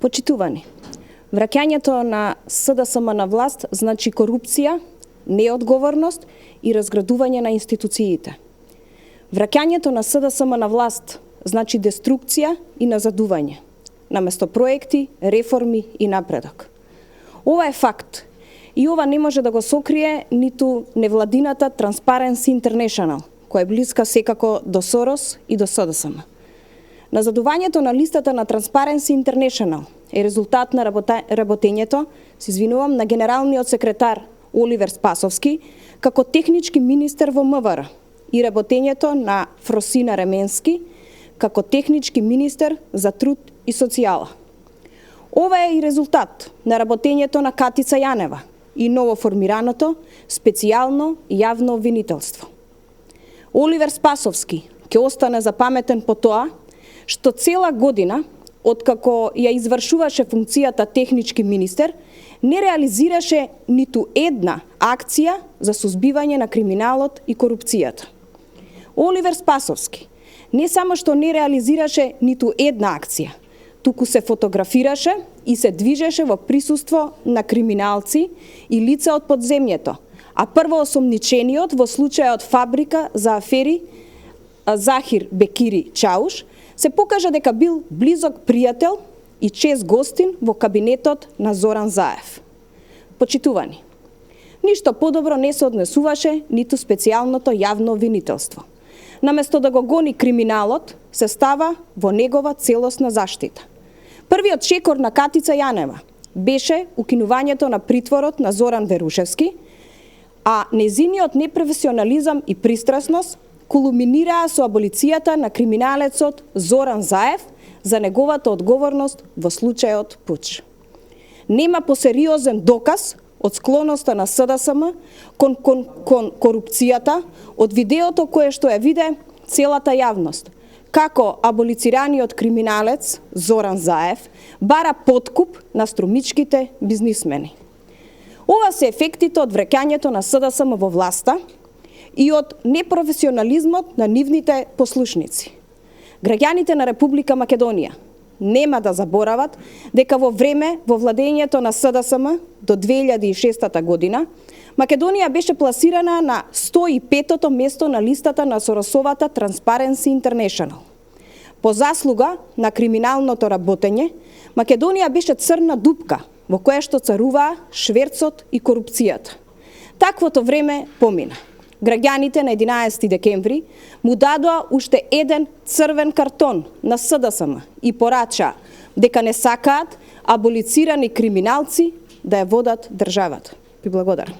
Почитувани, враќањето на СДСМ на власт значи корупција, неодговорност и разградување на институциите. Враќањето на СДСМ на власт значи деструкција и назадување, наместо проекти, реформи и напредок. Ова е факт и ова не може да го сокрие ниту невладината Transparency International, која е блиска секако до Сорос и до СДСМ. Назадувањето на листата на Transparency International е резултат на работењето, се извинувам, на генералниот секретар Оливер Спасовски како технички министер во МВР и работењето на Фросина Ременски како технички министер за труд и социјала. Ова е и резултат на работењето на Катица Јанева и новоформираното специјално јавно обвинителство. Оливер Спасовски ќе остане запаметен по тоа што цела година, откако ја извршуваше функцијата технички министер, не реализираше ниту една акција за сузбивање на криминалот и корупцијата. Оливер Спасовски не само што не реализираше ниту една акција, туку се фотографираше и се движеше во присуство на криминалци и лица од подземјето, а првоосомничениот во случајот Фабрика за афери Захир Бекири Чауш се покажа дека бил близок пријател и чест гостин во кабинетот на Зоран Заев. Почитувани, ништо подобро не се однесуваше ниту специјалното јавно обвинителство. Наместо да го гони криминалот, се става во негова целосна заштита. Првиот чекор на Катица Јанева беше укинувањето на притворот на Зоран Верушевски, а незиниот непрофесионализам и пристрасност кулминираа со аболицијата на криминалецот Зоран Заев за неговата одговорност во случајот Пуч. Нема посериозен доказ од склоноста на СДСМ кон корупцијата од видеото кое што ја виде целата јавност, како аболицираниот криминалец Зоран Заев бара подкуп на струмичките бизнисмени. Ова се ефектите од враќањето на СДСМ во власта и од непрофесионализмот на нивните послушници. Граѓаните на Република Македонија нема да заборават дека во време во владењето на СДСМ до 2006 година Македонија беше пласирана на 105-то место на листата на Соросовата Transparency International. По заслуга на криминалното работење, Македонија беше црна дупка во која што царуваа шверцот и корупцијата. Таквото време помина. Граѓаните на 11 декември му дадоа уште еден црвен картон на СДСМ и порачаа дека не сакаат аболицирани криминалци да ја водат државата. Ви благодарам.